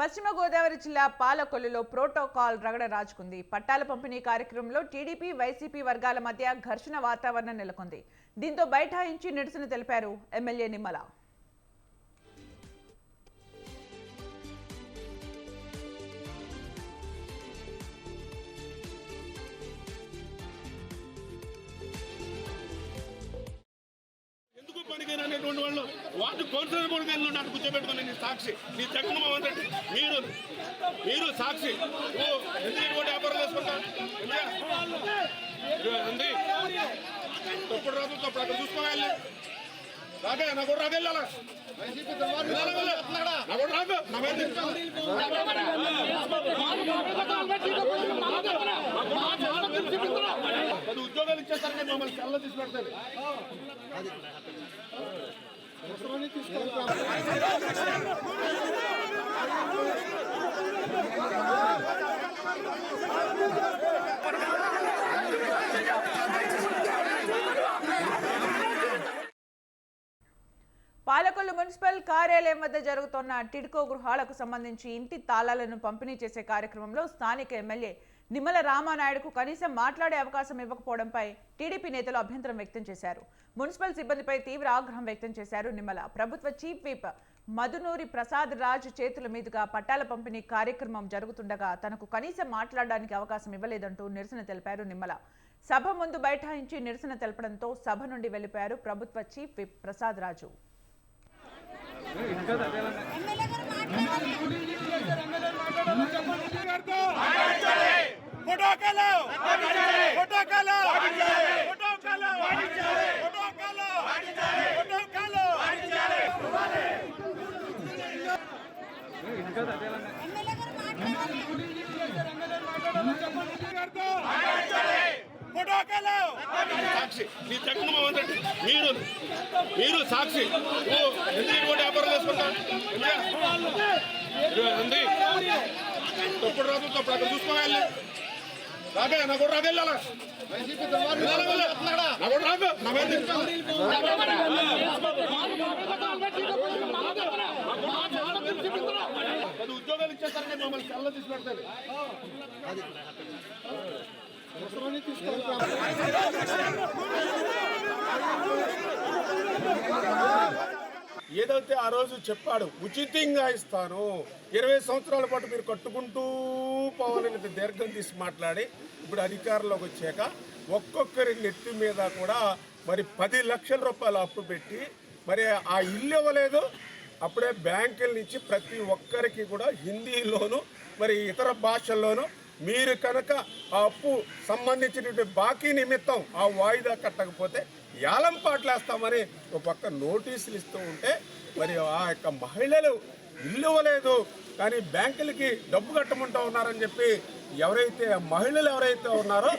పశ్చిమ గోదావరి జిల్లా పాలకొల్లులో ప్రోటోకాల్ రగడ రాజుకుంది. పట్టాల పంపిణీ కార్యక్రమంలో టీడీపీ, వైసీపీ వర్గాల మధ్య ఘర్షణ వాతావరణం నెలకొంది. దీంతో బైఠాయించి నిరసన తెలిపారు ఎమ్మెల్యే నిమ్మల. వాటి కౌన్సిలర్ కూడా నాకు కూర్చోబెట్టుకుని నీ సాక్షి, నీ జగన్మోహన్ రెడ్డి మీరు సాక్షి. ఎందుకు కూడా వ్యాపారం చేసుకుంటా తప్పుడు రాదు, తప్పుడు అక్కడ చూసుకోవాలి. రాగే నా కూడా రాగెళ్ళ ఉద్యోగాలు ఇచ్చేసరికి మమ్మల్ని కళ్ళ తీసి పెడతాయి. పాలకొల్లు మున్సిపల్ కార్యాలయం వద్ద జరుగుతున్న టిడ్కో గృహాలకు సంబంధించి ఇంటి తాళాలను పంపిణీ చేసే కార్యక్రమంలో స్థానిక ఎమ్మెల్యే నిమ్మల రామానాయుడుకు కనీసం మాట్లాడే అవకాశం ఇవ్వకపోవడంపై టీడీపీ నేతలు అభ్యంతరం వ్యక్తం చేశారు. మున్సిపల్ సిబ్బందిపై తీవ్ర ఆగ్రహం వ్యక్తం చేశారు నిమ్మల. ప్రభుత్వ చీఫ్ విప్ మధునూరి ప్రసాద్ రాజ్ చేతుల మీదుగా పట్టాల పంపిణీ కార్యక్రమం జరుగుతుండగా తనకు కనీసం మాట్లాడడానికి అవకాశం ఇవ్వలేదంటూ నిరసన తెలిపారు నిమ్మల. సభ ముందు బైఠాయించి నిరసన తెలపడంతో సభ నుండి వెళ్లిపోయారు ప్రభుత్వ చీఫ్ విప్ ప్రసాద్ రాజు. సాక్షి, నీ జగన్మోహన్ రెడ్డి మీరు సాక్షి. ఎందుకు కూడా వ్యాపారం చేసుకుంటా తప్పుడు రాదు, తప్పుడు అక్కడ చూసుకోవాలి. రాగే నా కూడా రాగెళ్ళ ఉద్యోగాలు ఇచ్చేసరికి మమ్మల్ని కళ్ళ తీసి పెడతాయి. ఏదైతే ఆ రోజు చెప్పాడు ఉచితంగా ఇస్తాను, 20 సంవత్సరాల పాటు మీరు కట్టుకుంటూ పోవాలని దీర్ఘం తీసి మాట్లాడి ఇప్పుడు అధికారంలోకి వచ్చాక ఒక్కొక్కరి నెత్తి మీద కూడా మరి 10 లక్షల రూపాయలు అప్పు పెట్టి మరి ఆ ఇల్లు ఇవ్వలేదు. అప్పుడే బ్యాంకుల నుంచి ప్రతి ఒక్కరికి కూడా హిందీలోను మరి ఇతర భాషల్లోనూ మీరు కనుక ఆ అప్పు సంబంధించినటువంటి బాకీ నిమిత్తం ఆ వాయిదా కట్టకపోతే యాలం పాటలేస్తామని ఒక పక్క నోటీసులు ఇస్తూ ఉంటే మరి ఆ యొక్క మహిళలు ఇల్లు ఇవ్వలేదు కానీ బ్యాంకులకి డబ్బు కట్టమంటూ ఉన్నారని చెప్పి ఎవరైతే మహిళలు ఎవరైతే ఉన్నారో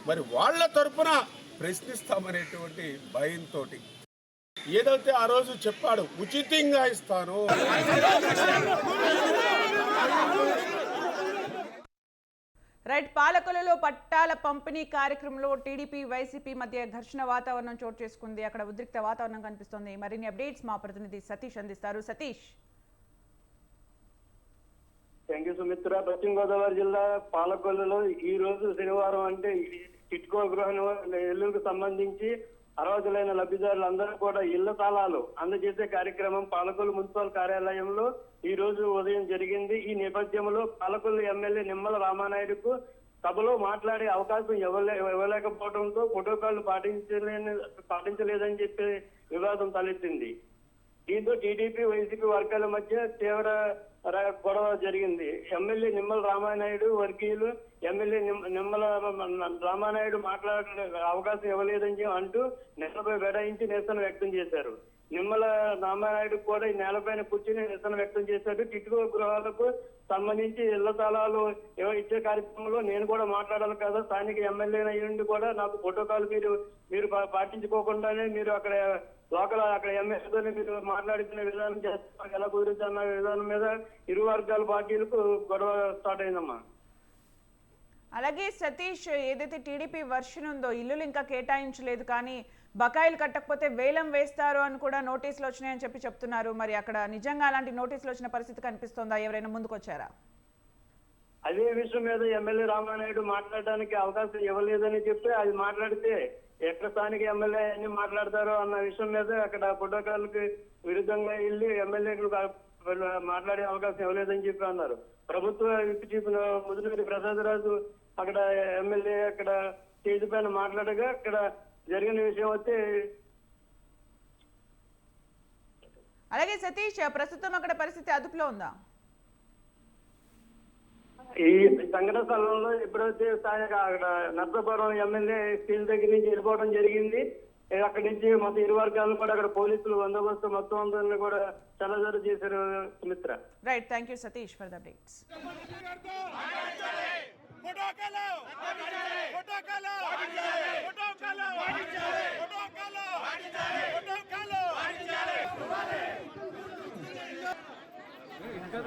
మరి వాళ్ళ తరఫున ప్రశ్నిస్తామనేటువంటి భయంతో ఏదైతే ఆ రోజు చెప్పాడు ఉచితంగా ఇస్తాను. రైట్. పాలకొల్లులో పట్టాల పంపిణీ కార్యక్రమంలో టీడీపీ, వైసీపీ మధ్య ఘర్షణ వాతావరణం చోటు చేసుకుంది. అక్కడ ఉద్రిక్త వాతావరణం కనిపిస్తోంది. మరిన్ని అప్డేట్స్ మా ప్రతినిధి సతీష్ అందిస్తారు. సతీష్. Thank you Sumitra. పశ్చిమ గోదావరి జిల్లా పాలకొల్లులో ఈ రోజు శనివారం అంటే టిడ్కో గృహ ఇళ్లకు సంబంధించి అర్హులైన లబ్ధిదారులందరూ కూడా ఇళ్ల తాళాలు అందజేసే కార్యక్రమం పాలకొల్లు మున్సిపల్ కార్యాలయంలో ఈ రోజు ఉదయం జరిగింది. ఈ నేపథ్యంలో పాలకొల్లు ఎమ్మెల్యే నిమ్మల రామానాయుడుకు సభలో మాట్లాడే అవకాశం ఇవ్వలేకపోవడంతో ప్రోటోకాల్ పాటించలేదని చెప్పి వివాదం తలెత్తింది. దీంతో టీడీపీ, వైసీపీ వర్గాల మధ్య తీవ్ర గొడవ జరిగింది. ఎమ్మెల్యే నిమ్మల రామానాయుడు వర్గీయులు ఎమ్మెల్యే నిమ్మల రామానాయుడు మాట్లాడే అవకాశం ఇవ్వలేదని అంటూ నేలపై వెడాయించి నిరసన వ్యక్తం చేశారు. నిమ్మల రామానాయుడు కూడా ఈ నేలపైన కూర్చుని నిరసన వ్యక్తం చేశారు. టిడ్కో గృహాలకు సంబంధించి ఇళ్ల స్థలాలు ఇచ్చే కార్యక్రమంలో నేను కూడా మాట్లాడాలి కదా, స్థానిక ఎమ్మెల్యే అయ్యుండి కూడా నాకు ప్రోటోకాల్ మీరు పాటించుకోకుండానే మీరు అక్కడ అక్కడ ఎమ్మెల్యేతో మీరు మాట్లాడుతున్న విధానం చేస్తున్నారు, ఎలా కుదురుతున్న విధానం మీద ఇరు వర్గాల పార్టీలకు గొడవ స్టార్ట్ అయిందమ్మా. అలాగే సతీష్, ఏదైతే టీడీపీ వర్షన్ ఉందో ఇల్లులు ఇంకా కేటాయించలేదు కానీ బకాయిలు కట్టకపోతే వేలం వేస్తారు అని కూడా నోటీసులు వచ్చినాయని చెప్తున్నారు. మరి అక్కడ నిజంగా అలాంటి నోటీసులు వచ్చిన పరిస్థితి కనిపిస్తోందా? ఎవరైనా ముందుకొచ్చారా? అదే విషయం మీద ఎమ్మెల్యే రామానాయుడు మాట్లాడడానికి అవకాశం ఇవ్వలేదని చెప్పి అది మాట్లాడితే ఎక్కడ స్థానిక ఎమ్మెల్యే అన్ని మాట్లాడతారో అన్న విషయం మీద అక్కడ ప్రోటోకాల్కి విరుద్ధంగా వెళ్ళి ఎమ్మెల్యేలు మాట్లాడే అవకాశం ఇవ్వలేదని చెప్పి అన్నారు. ప్రభుత్వ విప్ చీఫ్ ముదినేని ప్రసాదరాజు అక్కడ ఎమ్మెల్యే అక్కడ స్టేజ్ పైన మాట్లాడగా అక్కడ జరిగిన విషయం వస్తే. అలాగే సతీష్, ప్రస్తుతం అక్కడ పరిస్థితి అదుపులో ఉందా? ఈ సంఘటన స్థలంలో ఎప్పుడైతే అక్కడ నర్సాపురం ఎమ్మెల్యే స్టేజ్ దగ్గర నుంచి వెళ్ళిపోవడం జరిగింది. అక్కడి నుంచి మొత్తం ఇరు వర్గాలను కూడా అక్కడ పోలీసులు బందోబస్తు మొత్తం అందరినీ కూడా చల్లజోరు చేశారు. Sumitra, right, thank you Satish for the updates. ఇంకా